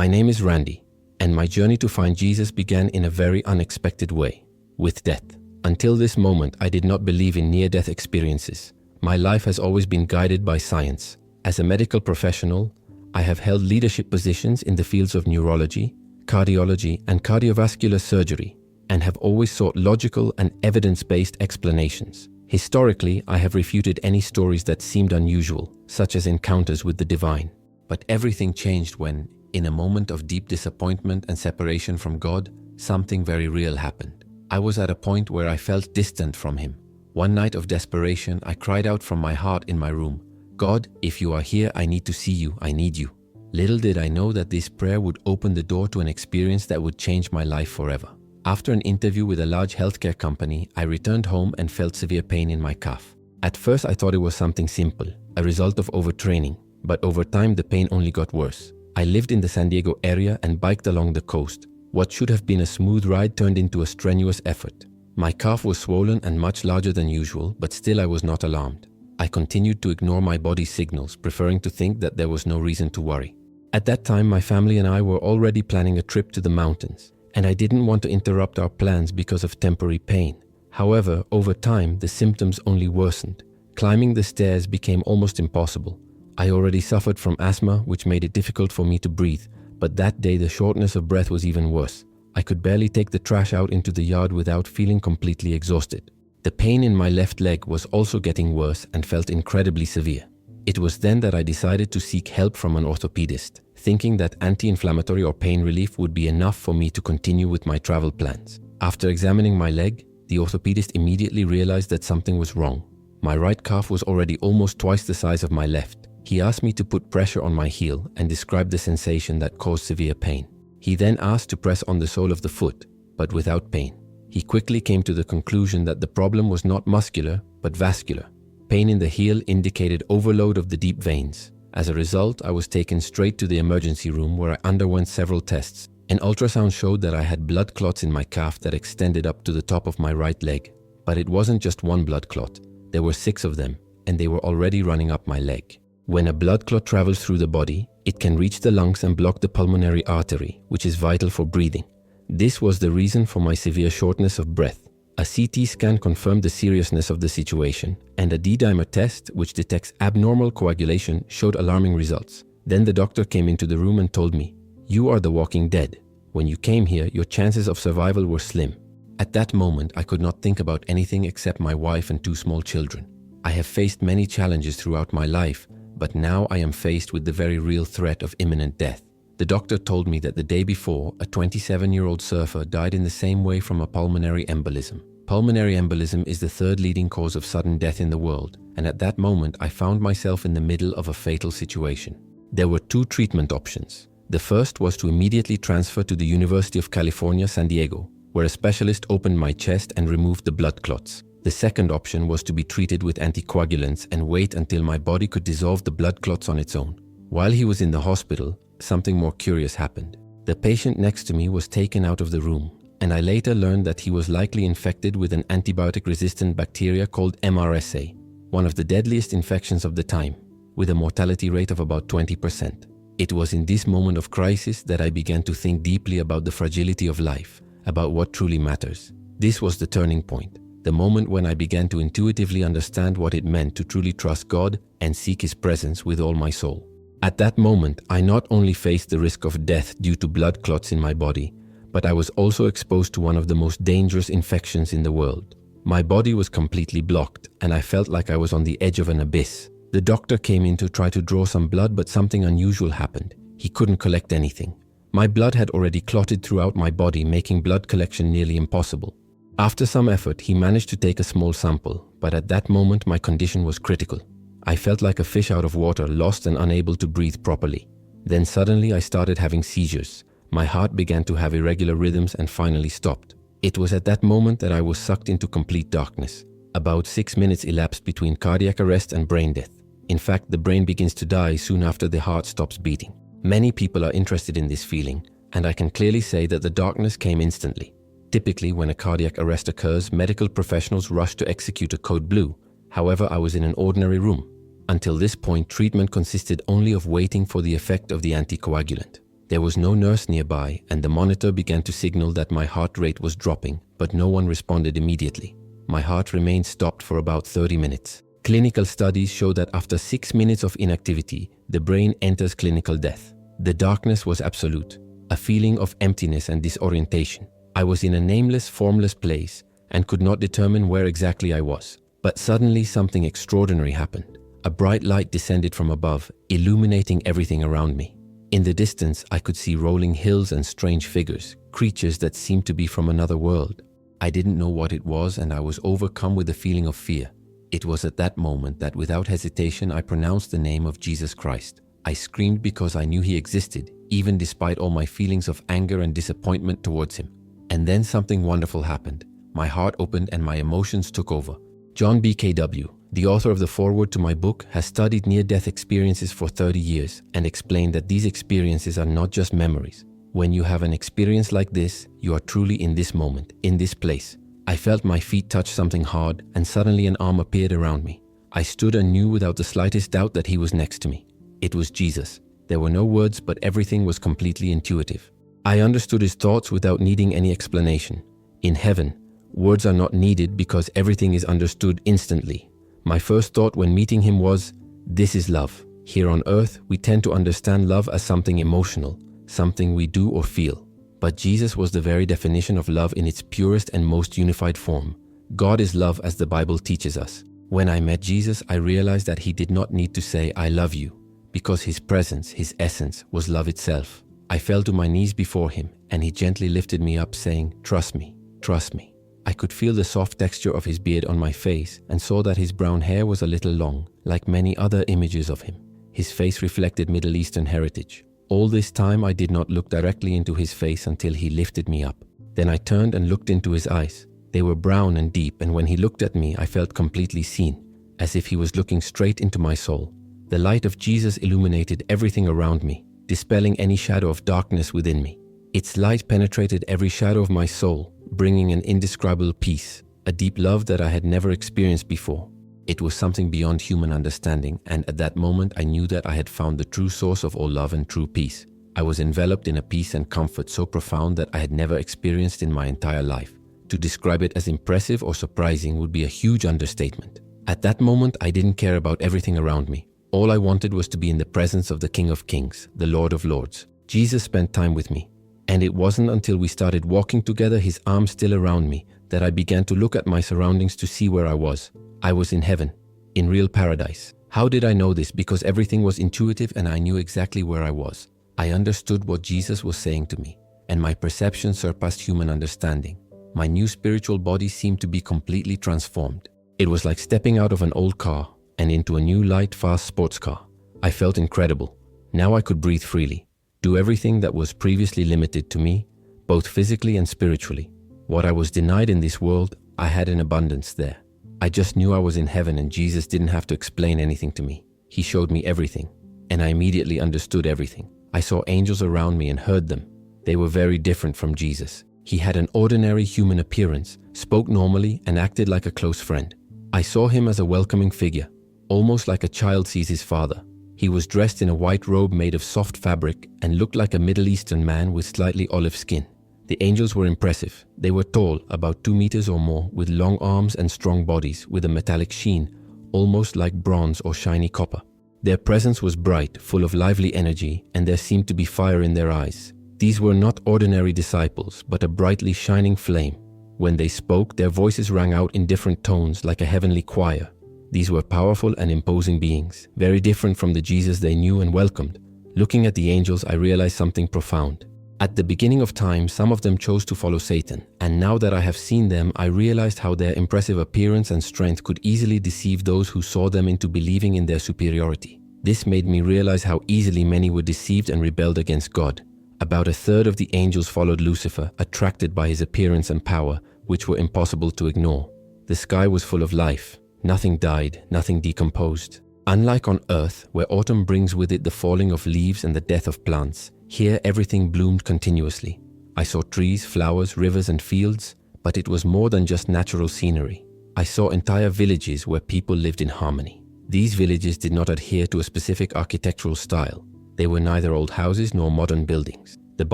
My name is Randy, and my journey to find Jesus began in a very unexpected way, with death. Until this moment, I did not believe in near-death experiences. My life has always been guided by science. As a medical professional, I have held leadership positions in the fields of neurology, cardiology, and cardiovascular surgery, and have always sought logical and evidence-based explanations. Historically, I have refuted any stories that seemed unusual, such as encounters with the divine. But everything changed when, in a moment of deep disappointment and separation from God, something very real happened. I was at a point where I felt distant from Him. One night of desperation, I cried out from my heart in my room, "God, if you are here, I need to see you, I need you." Little did I know that this prayer would open the door to an experience that would change my life forever. After an interview with a large healthcare company, I returned home and felt severe pain in my calf. At first, I thought it was something simple, a result of overtraining, but over time the pain only got worse. I lived in the San Diego area and biked along the coast. What should have been a smooth ride turned into a strenuous effort. My calf was swollen and much larger than usual, but still I was not alarmed. I continued to ignore my body's signals, preferring to think that there was no reason to worry. At that time, my family and I were already planning a trip to the mountains, and I didn't want to interrupt our plans because of temporary pain. However, over time, the symptoms only worsened. Climbing the stairs became almost impossible. I already suffered from asthma, which made it difficult for me to breathe, but that day the shortness of breath was even worse. I could barely take the trash out into the yard without feeling completely exhausted. The pain in my left leg was also getting worse and felt incredibly severe. It was then that I decided to seek help from an orthopedist, thinking that anti-inflammatory or pain relief would be enough for me to continue with my travel plans. After examining my leg, the orthopedist immediately realized that something was wrong. My right calf was already almost twice the size of my left. He asked me to put pressure on my heel and described the sensation that caused severe pain. He then asked to press on the sole of the foot, but without pain. He quickly came to the conclusion that the problem was not muscular, but vascular. Pain in the heel indicated overload of the deep veins. As a result, I was taken straight to the emergency room where I underwent several tests. An ultrasound showed that I had blood clots in my calf that extended up to the top of my right leg. But it wasn't just one blood clot. There were 6 of them, and they were already running up my leg. When a blood clot travels through the body, it can reach the lungs and block the pulmonary artery, which is vital for breathing. This was the reason for my severe shortness of breath. A CT scan confirmed the seriousness of the situation, and a D-dimer test, which detects abnormal coagulation, showed alarming results. Then the doctor came into the room and told me, "You are the walking dead. When you came here, your chances of survival were slim." At that moment, I could not think about anything except my wife and 2 small children. I have faced many challenges throughout my life, but now I am faced with the very real threat of imminent death. The doctor told me that the day before, a 27-year-old surfer died in the same way from a pulmonary embolism. Pulmonary embolism is the 3rd leading cause of sudden death in the world, and at that moment I found myself in the middle of a fatal situation. There were 2 treatment options. The first was to immediately transfer to the University of California, San Diego, where a specialist opened my chest and removed the blood clots. The second option was to be treated with anticoagulants and wait until my body could dissolve the blood clots on its own. While he was in the hospital, something more curious happened. The patient next to me was taken out of the room, and I later learned that he was likely infected with an antibiotic-resistant bacteria called MRSA, one of the deadliest infections of the time, with a mortality rate of about 20%. It was in this moment of crisis that I began to think deeply about the fragility of life, about what truly matters. This was the turning point. The moment when I began to intuitively understand what it meant to truly trust God and seek His presence with all my soul. At that moment, I not only faced the risk of death due to blood clots in my body, but I was also exposed to one of the most dangerous infections in the world. My body was completely blocked, and I felt like I was on the edge of an abyss. The doctor came in to try to draw some blood, but something unusual happened. He couldn't collect anything. My blood had already clotted throughout my body, making blood collection nearly impossible. After some effort, he managed to take a small sample, but at that moment my condition was critical. I felt like a fish out of water, lost and unable to breathe properly. Then suddenly I started having seizures. My heart began to have irregular rhythms and finally stopped. It was at that moment that I was sucked into complete darkness. About 6 minutes elapsed between cardiac arrest and brain death. In fact, the brain begins to die soon after the heart stops beating. Many people are interested in this feeling, and I can clearly say that the darkness came instantly. Typically, when a cardiac arrest occurs, medical professionals rush to execute a code blue. However, I was in an ordinary room. Until this point, treatment consisted only of waiting for the effect of the anticoagulant. There was no nurse nearby, and the monitor began to signal that my heart rate was dropping, but no one responded immediately. My heart remained stopped for about 30 minutes. Clinical studies show that after 6 minutes of inactivity, the brain enters clinical death. The darkness was absolute, a feeling of emptiness and disorientation. I was in a nameless, formless place and could not determine where exactly I was. But suddenly something extraordinary happened. A bright light descended from above, illuminating everything around me. In the distance, I could see rolling hills and strange figures, creatures that seemed to be from another world. I didn't know what it was, and I was overcome with a feeling of fear. It was at that moment that without hesitation I pronounced the name of Jesus Christ. I screamed because I knew he existed, even despite all my feelings of anger and disappointment towards him. And then something wonderful happened. My heart opened and my emotions took over. John BKW, the author of the foreword to my book, has studied near-death experiences for 30 years and explained that these experiences are not just memories. When you have an experience like this, you are truly in this moment, in this place. I felt my feet touch something hard, and suddenly an arm appeared around me. I stood and knew without the slightest doubt that he was next to me. It was Jesus. There were no words, but everything was completely intuitive. I understood his thoughts without needing any explanation. In heaven, words are not needed because everything is understood instantly. My first thought when meeting him was, this is love. Here on earth, we tend to understand love as something emotional, something we do or feel. But Jesus was the very definition of love in its purest and most unified form. God is love as the Bible teaches us. When I met Jesus, I realized that he did not need to say, I love you, because his presence, his essence, was love itself. I fell to my knees before him, and he gently lifted me up, saying, trust me, trust me. I could feel the soft texture of his beard on my face and saw that his brown hair was a little long, like many other images of him. His face reflected Middle Eastern heritage. All this time I did not look directly into his face until he lifted me up. Then I turned and looked into his eyes. They were brown and deep, and when he looked at me, I felt completely seen, as if he was looking straight into my soul. The light of Jesus illuminated everything around me, dispelling any shadow of darkness within me. Its light penetrated every shadow of my soul, bringing an indescribable peace, a deep love that I had never experienced before. It was something beyond human understanding, and at that moment I knew that I had found the true source of all love and true peace. I was enveloped in a peace and comfort so profound that I had never experienced in my entire life. To describe it as impressive or surprising would be a huge understatement. At that moment, I didn't care about everything around me. All I wanted was to be in the presence of the King of Kings, the Lord of Lords. Jesus spent time with me. And it wasn't until we started walking together, his arms still around me, that I began to look at my surroundings to see where I was. I was in heaven, in real paradise. How did I know this? Because everything was intuitive and I knew exactly where I was. I understood what Jesus was saying to me, and my perception surpassed human understanding. My new spiritual body seemed to be completely transformed. It was like stepping out of an old car and into a new light, fast sports car. I felt incredible. Now I could breathe freely, do everything that was previously limited to me, both physically and spiritually. What I was denied in this world, I had in abundance there. I just knew I was in heaven, and Jesus didn't have to explain anything to me. He showed me everything, and I immediately understood everything. I saw angels around me and heard them. They were very different from Jesus. He had an ordinary human appearance, spoke normally, and acted like a close friend. I saw him as a welcoming figure, almost like a child sees his father. He was dressed in a white robe made of soft fabric and looked like a Middle Eastern man with slightly olive skin. The angels were impressive. They were tall, about 2 meters or more, with long arms and strong bodies with a metallic sheen, almost like bronze or shiny copper. Their presence was bright, full of lively energy, and there seemed to be fire in their eyes. These were not ordinary disciples, but a brightly shining flame. When they spoke, their voices rang out in different tones like a heavenly choir. These were powerful and imposing beings, very different from the Jesus they knew and welcomed. Looking at the angels, I realized something profound. At the beginning of time, some of them chose to follow Satan, and now that I have seen them, I realized how their impressive appearance and strength could easily deceive those who saw them into believing in their superiority. This made me realize how easily many were deceived and rebelled against God. About a third of the angels followed Lucifer, attracted by his appearance and power, which were impossible to ignore. The sky was full of life. Nothing died, nothing decomposed. Unlike on Earth, where autumn brings with it the falling of leaves and the death of plants, here everything bloomed continuously. I saw trees, flowers, rivers, and fields, but it was more than just natural scenery. I saw entire villages where people lived in harmony. These villages did not adhere to a specific architectural style. They were neither old houses nor modern buildings. The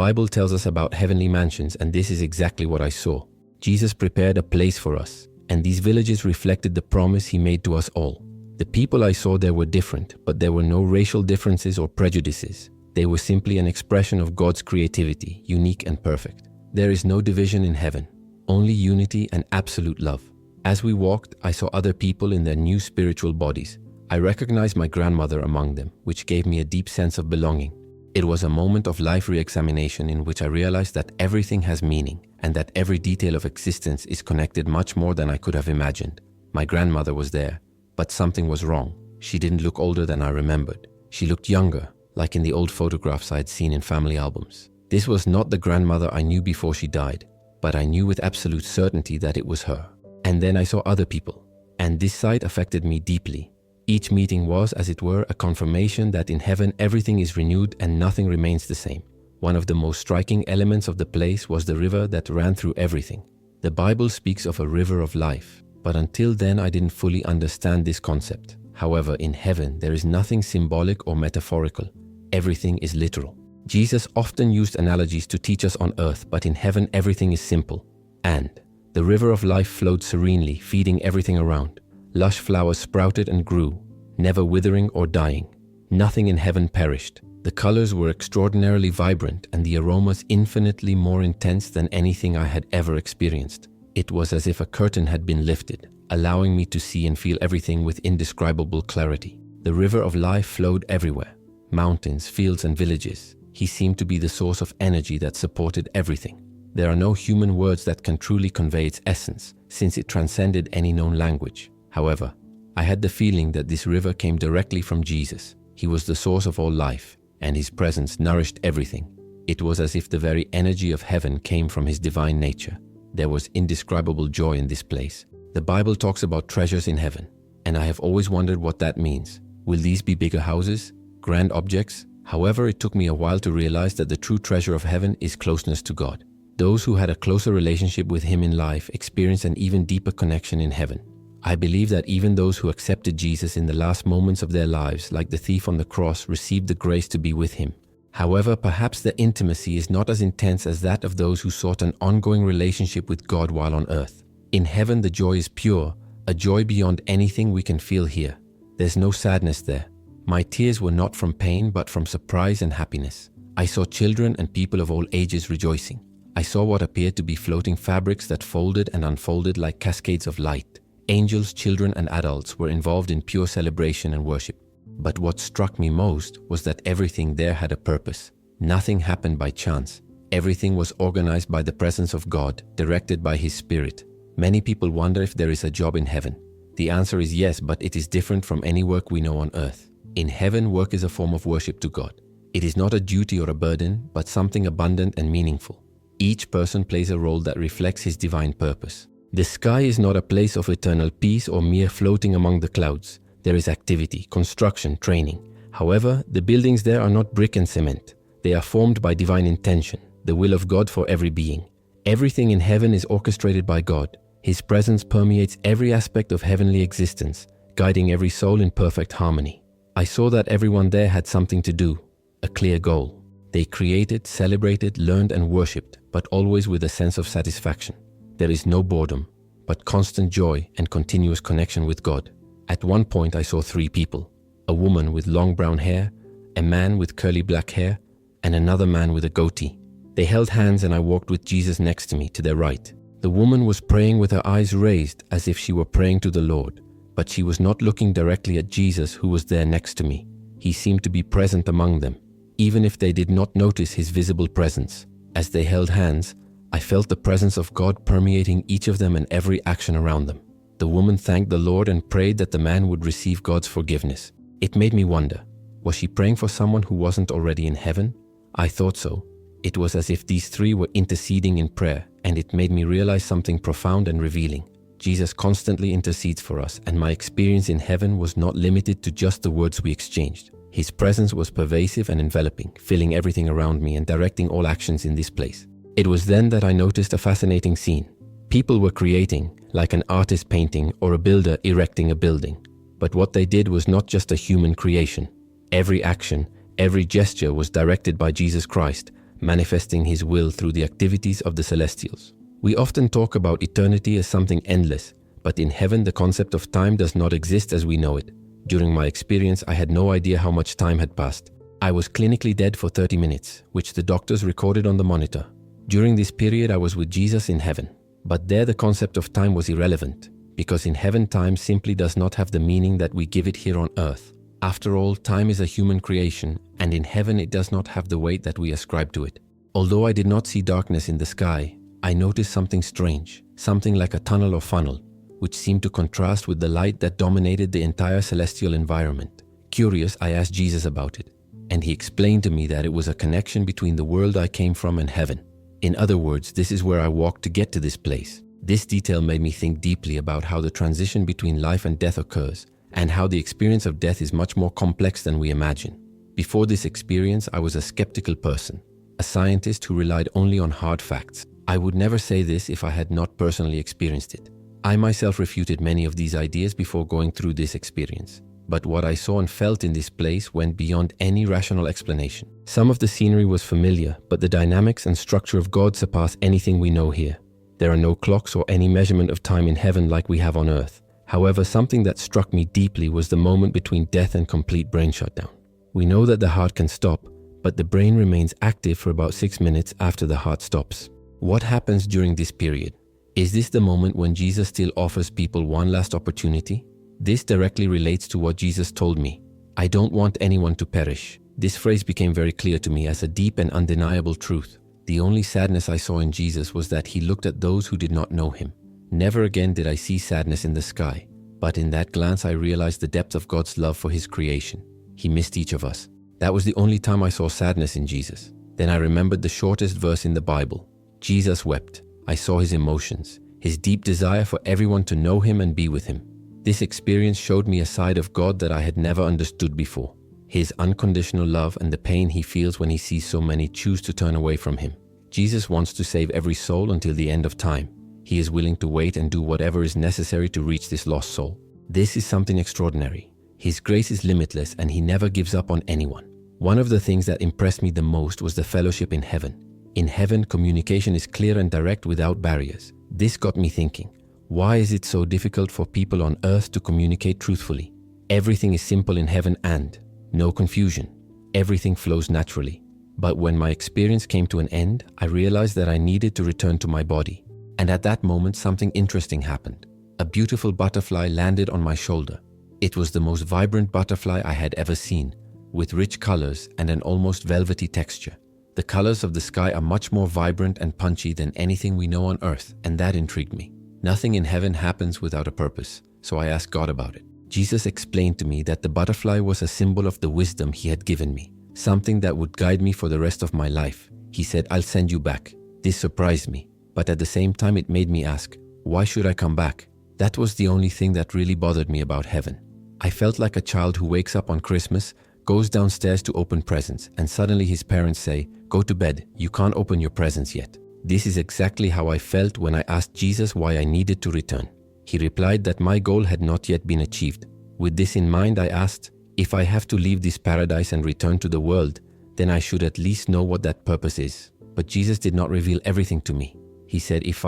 Bible tells us about heavenly mansions, and this is exactly what I saw. Jesus prepared a place for us, and these villages reflected the promise he made to us all. The people I saw there were different, but there were no racial differences or prejudices. They were simply an expression of God's creativity, unique and perfect. There is no division in heaven, only unity and absolute love. As we walked, I saw other people in their new spiritual bodies. I recognized my grandmother among them, which gave me a deep sense of belonging. It was a moment of life re-examination in which I realized that everything has meaning and that every detail of existence is connected much more than I could have imagined. My grandmother was there, but something was wrong. She didn't look older than I remembered. She looked younger, like in the old photographs I had seen in family albums. This was not the grandmother I knew before she died, but I knew with absolute certainty that it was her. And then I saw other people, and this sight affected me deeply. Each meeting was, as it were, a confirmation that in heaven everything is renewed and nothing remains the same. One of the most striking elements of the place was the river that ran through everything. The Bible speaks of a river of life, but until then I didn't fully understand this concept. However, in heaven there is nothing symbolic or metaphorical. Everything is literal. Jesus often used analogies to teach us on earth, but in heaven everything is simple. And the river of life flowed serenely, feeding everything around. Lush flowers sprouted and grew, never withering or dying. Nothing in heaven perished. The colors were extraordinarily vibrant and the aromas infinitely more intense than anything I had ever experienced. It was as if a curtain had been lifted, allowing me to see and feel everything with indescribable clarity. The river of life flowed everywhere. Mountains, fields, and villages. He seemed to be the source of energy that supported everything. There are no human words that can truly convey its essence, since it transcended any known language. However, I had the feeling that this river came directly from Jesus. He was the source of all life, and his presence nourished everything. It was as if the very energy of heaven came from his divine nature. There was indescribable joy in this place. The Bible talks about treasures in heaven, and I have always wondered what that means. Will these be bigger houses? Grand objects? However, it took me a while to realize that the true treasure of heaven is closeness to God. Those who had a closer relationship with him in life experience an even deeper connection in heaven. I believe that even those who accepted Jesus in the last moments of their lives, like the thief on the cross, received the grace to be with him. However, perhaps the intimacy is not as intense as that of those who sought an ongoing relationship with God while on earth. In heaven, the joy is pure, a joy beyond anything we can feel here. There's no sadness there. My tears were not from pain, but from surprise and happiness. I saw children and people of all ages rejoicing. I saw what appeared to be floating fabrics that folded and unfolded like cascades of light. Angels, children, and adults were involved in pure celebration and worship. But what struck me most was that everything there had a purpose. Nothing happened by chance. Everything was organized by the presence of God, directed by His Spirit. Many people wonder if there is a job in heaven. The answer is yes, but it is different from any work we know on earth. In heaven, work is a form of worship to God. It is not a duty or a burden, but something abundant and meaningful. Each person plays a role that reflects his divine purpose. The sky is not a place of eternal peace or mere floating among the clouds. There is activity, construction, training. However, the buildings there are not brick and cement. They are formed by divine intention, the will of God for every being. Everything in heaven is orchestrated by God. His presence permeates every aspect of heavenly existence, guiding every soul in perfect harmony. I saw that everyone there had something to do, a clear goal. They created, celebrated, learned, and worshipped, but always with a sense of satisfaction. There is no boredom, but constant joy and continuous connection with God. At one point I saw 3 people, a woman with long brown hair, a man with curly black hair, and another man with a goatee. They held hands and I walked with Jesus next to me to their right. The woman was praying with her eyes raised as if she were praying to the Lord, but she was not looking directly at Jesus, who was there next to me. He seemed to be present among them, even if they did not notice his visible presence. As they held hands, I felt the presence of God permeating each of them and every action around them. The woman thanked the Lord and prayed that the man would receive God's forgiveness. It made me wonder, was she praying for someone who wasn't already in heaven? I thought so. It was as if these 3 were interceding in prayer, and it made me realize something profound and revealing. Jesus constantly intercedes for us, and my experience in heaven was not limited to just the words we exchanged. His presence was pervasive and enveloping, filling everything around me and directing all actions in this place. It was then that I noticed a fascinating scene. People were creating, like an artist painting or a builder erecting a building. But what they did was not just a human creation. Every action, Every gesture was directed by Jesus Christ, manifesting his will through the activities of the celestials. We often talk about eternity as something endless, but in heaven the concept of time does not exist as we know it. During my experience, I had no idea how much time had passed. I was clinically dead for 30 minutes, which the doctors recorded on the monitor. During this period, I was with Jesus in heaven. But there the concept of time was irrelevant, because in heaven time simply does not have the meaning that we give it here on earth. After all, time is a human creation, and in heaven it does not have the weight that we ascribe to it. Although I did not see darkness in the sky, I noticed something strange, something like a tunnel or funnel, which seemed to contrast with the light that dominated the entire celestial environment. Curious, I asked Jesus about it, and he explained to me that it was a connection between the world I came from and heaven. In other words, this is where I walked to get to this place. This detail made me think deeply about how the transition between life and death occurs, and how the experience of death is much more complex than we imagine. Before this experience, I was a skeptical person, a scientist who relied only on hard facts. I would never say this if I had not personally experienced it. I myself refuted many of these ideas before going through this experience. But what I saw and felt in this place went beyond any rational explanation. Some of the scenery was familiar, but the dynamics and structure of God surpass anything we know here. There are no clocks or any measurement of time in heaven like we have on earth. However, something that struck me deeply was the moment between death and complete brain shutdown. We know that the heart can stop, but the brain remains active for about 6 minutes after the heart stops. What happens during this period? Is this the moment when Jesus still offers people one last opportunity? This directly relates to what Jesus told me. I don't want anyone to perish. This phrase became very clear to me as a deep and undeniable truth. The only sadness I saw in Jesus was that he looked at those who did not know him. Never again did I see sadness in the sky, but in that glance I realized the depth of God's love for his creation. He missed each of us. That was the only time I saw sadness in Jesus. Then I remembered the shortest verse in the Bible. Jesus wept. I saw his emotions, his deep desire for everyone to know him and be with him. This experience showed me a side of God that I had never understood before. His unconditional love and the pain he feels when he sees so many choose to turn away from him. Jesus wants to save every soul until the end of time. He is willing to wait and do whatever is necessary to reach this lost soul. This is something extraordinary. His grace is limitless and he never gives up on anyone. One of the things that impressed me the most was the fellowship in heaven. In heaven, communication is clear and direct without barriers. This got me thinking. Why is it so difficult for people on earth to communicate truthfully? Everything is simple in heaven and no confusion. Everything flows naturally. But when my experience came to an end, I realized that I needed to return to my body. And at that moment, something interesting happened. A beautiful butterfly landed on my shoulder. It was the most vibrant butterfly I had ever seen, with rich colors and an almost velvety texture. The colors of the sky are much more vibrant and punchy than anything we know on earth, and that intrigued me. Nothing in heaven happens without a purpose, so I asked God about it. Jesus explained to me that the butterfly was a symbol of the wisdom he had given me, something that would guide me for the rest of my life. He said, "I'll send you back." This surprised me, but at the same time it made me ask, why should I come back? That was the only thing that really bothered me about heaven. I felt like a child who wakes up on Christmas, goes downstairs to open presents, and suddenly his parents say, "Go to bed, you can't open your presents yet." This is exactly how I felt when I asked Jesus why I needed to return. He replied that my goal had not yet been achieved. With this in mind, I asked, if I have to leave this paradise and return to the world, then I should at least know what that purpose is. But Jesus did not reveal everything to me. He said, if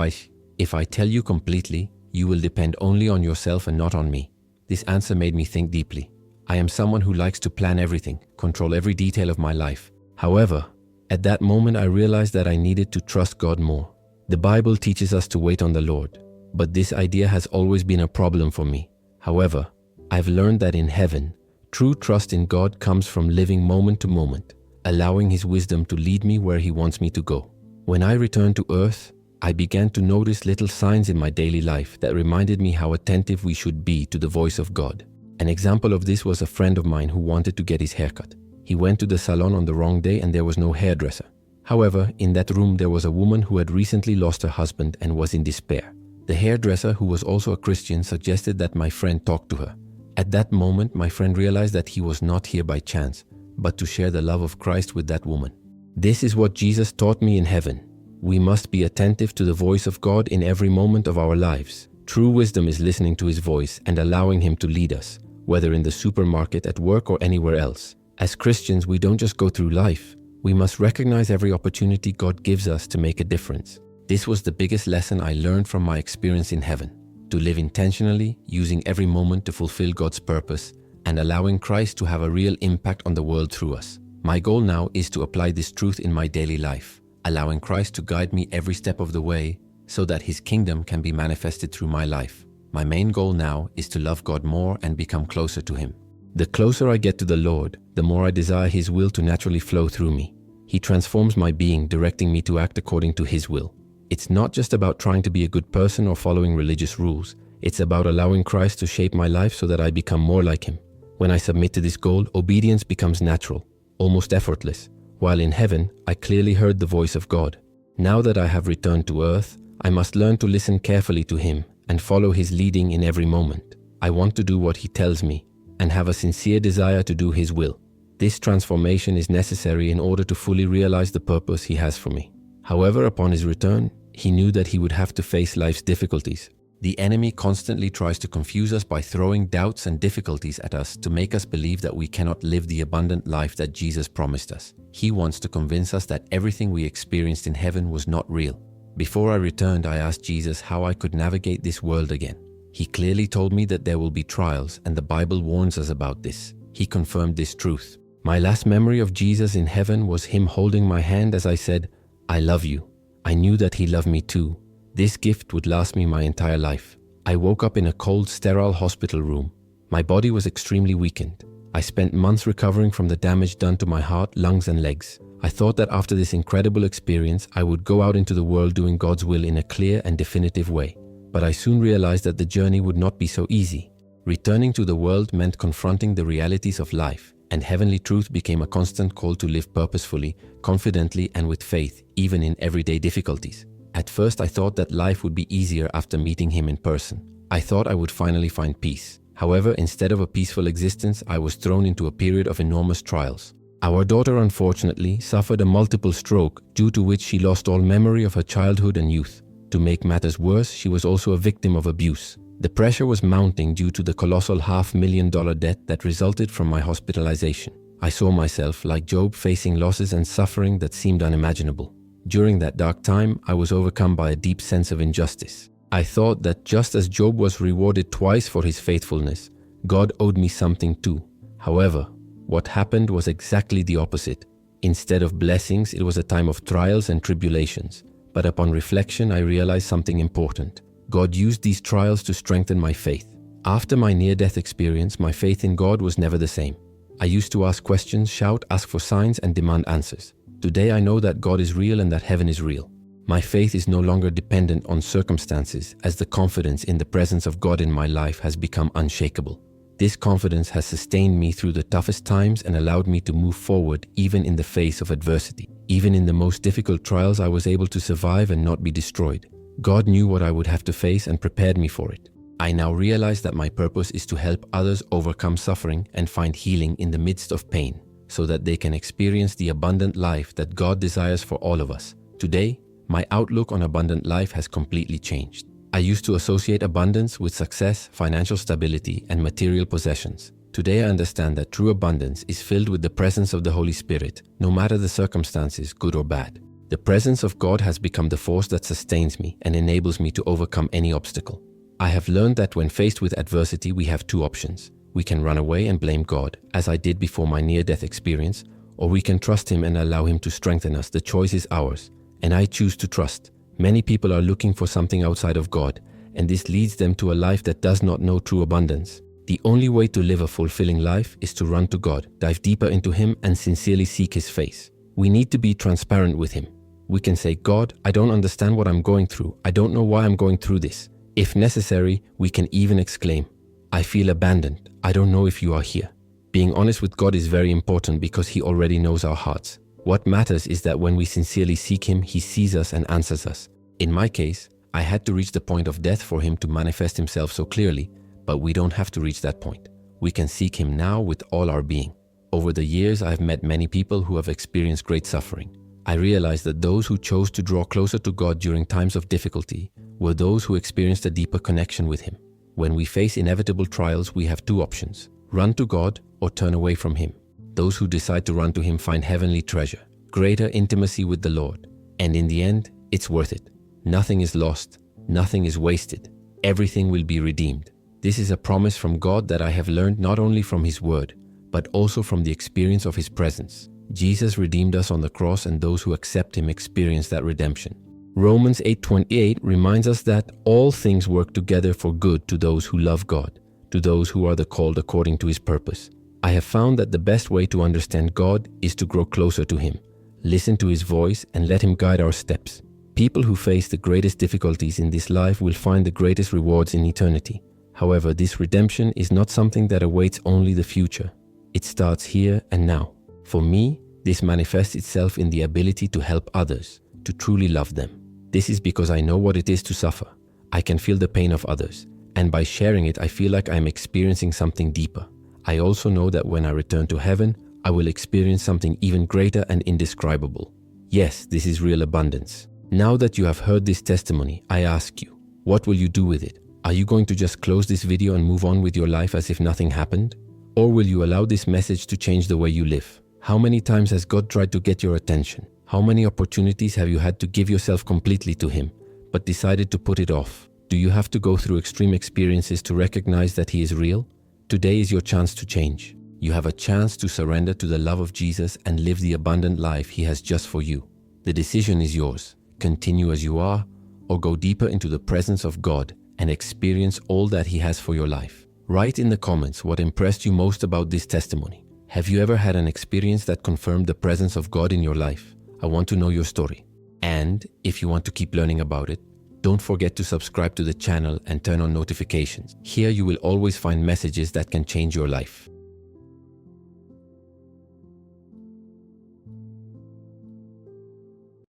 I tell you completely, you will depend only on yourself and not on me. This answer made me think deeply. I am someone who likes to plan everything, control every detail of my life. However, at that moment I realized that I needed to trust God more. The Bible teaches us to wait on the Lord, but this idea has always been a problem for me. However, I've learned that in heaven, true trust in God comes from living moment to moment, allowing His wisdom to lead me where He wants me to go. When I returned to earth, I began to notice little signs in my daily life that reminded me how attentive we should be to the voice of God. An example of this was a friend of mine who wanted to get his hair cut. He went to the salon on the wrong day and there was no hairdresser. However, in that room there was a woman who had recently lost her husband and was in despair. The hairdresser, who was also a Christian, suggested that my friend talk to her. At that moment, my friend realized that he was not here by chance, but to share the love of Christ with that woman. This is what Jesus taught me in heaven. We must be attentive to the voice of God in every moment of our lives. True wisdom is listening to His voice and allowing Him to lead us, whether in the supermarket, at work, or anywhere else. As Christians, we don't just go through life. We must recognize every opportunity God gives us to make a difference. This was the biggest lesson I learned from my experience in heaven: to live intentionally, using every moment to fulfill God's purpose, and allowing Christ to have a real impact on the world through us. My goal now is to apply this truth in my daily life, allowing Christ to guide me every step of the way so that His kingdom can be manifested through my life. My main goal now is to love God more and become closer to Him. The closer I get to the Lord, the more I desire His will to naturally flow through me. He transforms my being, directing me to act according to His will. It's not just about trying to be a good person or following religious rules. It's about allowing Christ to shape my life so that I become more like Him. When I submit to this goal, obedience becomes natural, almost effortless. While in heaven, I clearly heard the voice of God. Now that I have returned to earth, I must learn to listen carefully to Him and follow His leading in every moment. I want to do what He tells me and have a sincere desire to do His will. This transformation is necessary in order to fully realize the purpose He has for me. However, upon His return, He knew that He would have to face life's difficulties. The enemy constantly tries to confuse us by throwing doubts and difficulties at us to make us believe that we cannot live the abundant life that Jesus promised us. He wants to convince us that everything we experienced in heaven was not real. Before I returned, I asked Jesus how I could navigate this world again. He clearly told me that there will be trials, and the Bible warns us about this. He confirmed this truth. My last memory of Jesus in heaven was Him holding my hand as I said, "I love you." I knew that He loved me too. This gift would last me my entire life. I woke up in a cold, sterile hospital room. My body was extremely weakened. I spent months recovering from the damage done to my heart, lungs, and legs. I thought that after this incredible experience, I would go out into the world doing God's will in a clear and definitive way. But I soon realized that the journey would not be so easy. Returning to the world meant confronting the realities of life, and heavenly truth became a constant call to live purposefully, confidently, and with faith, even in everyday difficulties. At first, I thought that life would be easier after meeting Him in person. I thought I would finally find peace. However, instead of a peaceful existence, I was thrown into a period of enormous trials. Our daughter, unfortunately, suffered a multiple stroke, due to which she lost all memory of her childhood and youth. To make matters worse, she was also a victim of abuse. The pressure was mounting due to the colossal $500,000 debt that resulted from my hospitalization. I saw myself, like Job, facing losses and suffering that seemed unimaginable. During that dark time, I was overcome by a deep sense of injustice. I thought that just as Job was rewarded twice for his faithfulness, God owed me something too. However, what happened was exactly the opposite. Instead of blessings, it was a time of trials and tribulations. But upon reflection, I realized something important. God used these trials to strengthen my faith. After my near-death experience, my faith in God was never the same. I used to ask questions, shout, ask for signs, and demand answers. Today I know that God is real and that heaven is real. My faith is no longer dependent on circumstances, as the confidence in the presence of God in my life has become unshakable. This confidence has sustained me through the toughest times and allowed me to move forward even in the face of adversity. Even in the most difficult trials, I was able to survive and not be destroyed. God knew what I would have to face and prepared me for it. I now realize that my purpose is to help others overcome suffering and find healing in the midst of pain, so that they can experience the abundant life that God desires for all of us. Today, my outlook on abundant life has completely changed. I used to associate abundance with success, financial stability, and material possessions. Today I understand that true abundance is filled with the presence of the Holy Spirit, no matter the circumstances, good or bad. The presence of God has become the force that sustains me and enables me to overcome any obstacle. I have learned that when faced with adversity, we have two options. We can run away and blame God, as I did before my near-death experience, or we can trust Him and allow Him to strengthen us. The choice is ours, and I choose to trust. Many people are looking for something outside of God, and this leads them to a life that does not know true abundance. The only way to live a fulfilling life is to run to God, dive deeper into Him, and sincerely seek His face. We need to be transparent with Him. We can say, "God, I don't understand what I'm going through. I don't know why I'm going through this." If necessary, we can even exclaim, "I feel abandoned. I don't know if you are here." Being honest with God is very important because He already knows our hearts. What matters is that when we sincerely seek Him, He sees us and answers us. In my case, I had to reach the point of death for Him to manifest Himself so clearly, but we don't have to reach that point. We can seek Him now with all our being. Over the years, I've met many people who have experienced great suffering. I realized that those who chose to draw closer to God during times of difficulty were those who experienced a deeper connection with Him. When we face inevitable trials, we have two options: run to God or turn away from Him. Those who decide to run to him find heavenly treasure, greater intimacy with the Lord. And in the end, it's worth it. Nothing is lost, nothing is wasted. Everything will be redeemed. This is a promise from God that I have learned not only from his word, but also from the experience of his presence. Jesus redeemed us on the cross, and those who accept him experience that redemption. Romans 8:28 reminds us that all things work together for good to those who love God, to those who are the called according to his purpose. I have found that the best way to understand God is to grow closer to him, listen to his voice, and let him guide our steps. People who face the greatest difficulties in this life will find the greatest rewards in eternity. However, this redemption is not something that awaits only the future. It starts here and now. For me, this manifests itself in the ability to help others, to truly love them. This is because I know what it is to suffer. I can feel the pain of others, and by sharing it, I feel like I'm experiencing something deeper. I also know that when I return to heaven, I will experience something even greater and indescribable. Yes, this is real abundance. Now that you have heard this testimony, I ask you, what will you do with it? Are you going to just close this video and move on with your life as if nothing happened? Or will you allow this message to change the way you live? How many times has God tried to get your attention? How many opportunities have you had to give yourself completely to him, but decided to put it off? Do you have to go through extreme experiences to recognize that he is real? Today is your chance to change. You have a chance to surrender to the love of Jesus and live the abundant life he has just for you. The decision is yours. Continue as you are, or go deeper into the presence of God and experience all that he has for your life. Write in the comments what impressed you most about this testimony. Have you ever had an experience that confirmed the presence of God in your life? I want to know your story. And if you want to keep learning about it, don't forget to subscribe to the channel and turn on notifications. Here you will always find messages that can change your life.